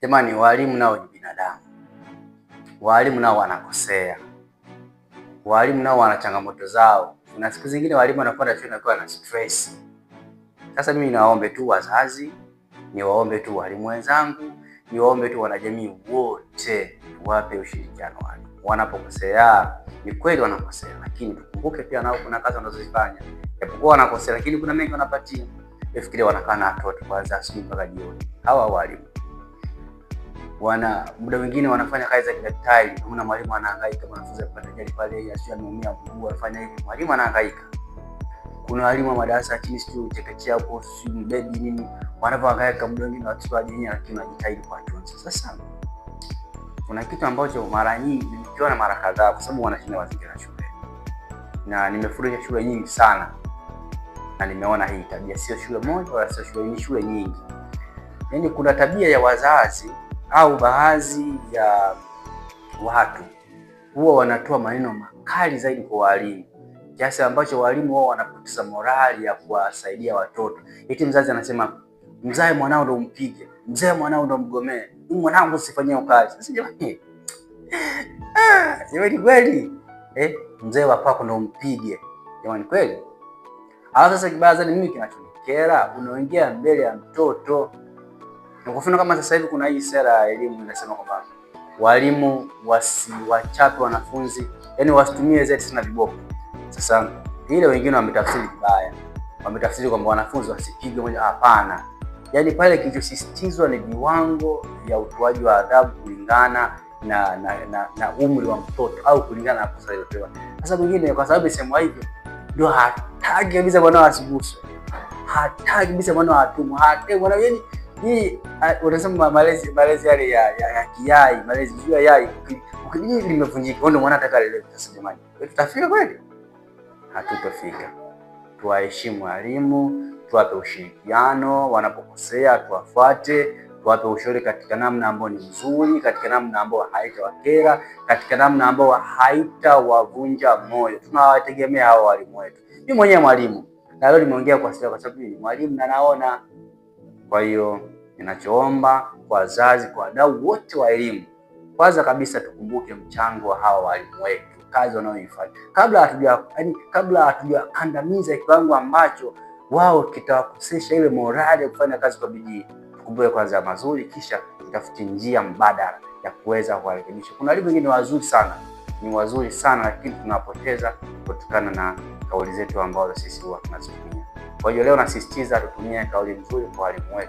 Jamani, walimu nao ni binadamu. Walimu nao wanakosea. Walimu nao wana changamoto zao. Na siku zingine walimu wanakwenda shule wakiwa na stress. Sasa mimi nawaombe tu wazazi, niwaombe tu walimu wenzangu, niwaombe tu wanajamii wote tuwape ushirikiano wao. Wanapokosea, ni kweli wanakosea, lakini tukumbuke pia nao kuna kazi wanazozifanya. Japokuwa wanakosea, lakini kuna mengi wanapatia. Nafikiri wanakaa na watoto kwanza asubuhi mpaka jioni. Hawa walimu muda mwingine wanafanya kazi za kidaktari. Kuna mwalimu anahangaika, mwanafunzi apata ajali pale, asiye ameumia mguu, anafanya hivi, mwalimu anahangaika. Kuna walimu wa madarasa chini, sio chekechea hapo, sio mbedi nini, wanapohangaika muda mwingine watoto wa dini, lakini wanajitahidi kuwatunza. Sasa kuna kitu ambacho mara nyingi nikiona mara kadhaa, kwa sababu wanashinda mazingira shule, na nimefundisha shule nyingi sana, na nimeona hii tabia sio shule moja wala sio shule, ni shule nyingi. Yaani kuna tabia ya wazazi au baadhi ya watu huwa wanatoa maneno makali zaidi kwa walimu, kiasi ambacho walimu wao wanapoteza morali ya kuwasaidia watoto. Eti mzazi anasema mzae mwanao ndo umpige, mzae mwanao ndo mgomee, mwanangu usifanyie ukali. Sasa jamani, jamani kweli mzee wa kwako ndo umpige, jamani kweli? Au sasa kibaza ni mimi kinachonikera, unaongea mbele ya mtoto. Kwa mfano kama sasa hivi kuna hii sera ya elimu inasema kwamba walimu wasiwachape wanafunzi, yani wasitumie zeti sana viboko. Sasa ile wengine wametafsiri vibaya. Wametafsiri kwamba wanafunzi wasipige moja. Hapana. Yani pale kilichosisitizwa ni viwango vya utoaji wa adhabu kulingana na umri wa mtoto au kulingana na kosa lililopewa. Sasa mwingine kwa sababu sema hivyo ndio hataki kabisa mwanao asiguswe. Hataki kabisa mwanao atumwe. Hataki mwanao, yani hii unasema malezi yale ya kiyai, malezi juu ya yai, ukijiji limevunjika, ndio mwana ataka lelewe. Sasa jamani, tutafika kweli? Hatutafika. Tuwaheshimu walimu, tuwape ushirikiano, wanapokosea tuwafuate, tuwape ushauri katika namna ambayo ni nzuri, katika namna ambayo haitawakera, katika namna ambayo haitawavunja moyo. Tunawategemea hao walimu wetu. Mimi mwenyewe mwalimu, na leo nimeongea kwa sababu ni mwalimu na naona. Kwa hiyo ninachoomba kwa wazazi, kwa wadau wote wa elimu, kwanza kabisa tukumbuke mchango wa hawa walimu wetu, kazi wanaoifanya, kabla hatujakandamiza kiwango ambacho wao kitawakosesha ile morali ya kufanya kazi kwa bidii. Tukumbuke kwanza mazuri, kisha tutafutie njia mbadala ya kuweza kuwarekebisha. Kuna walimu wengine wazuri sana, ni wazuri sana, lakini tunapoteza kutokana na kauli zetu ambazo sisi huwa tunazitumia. Kwa hiyo leo nasisitiza tutumie kauli nzuri kwa walimu wetu.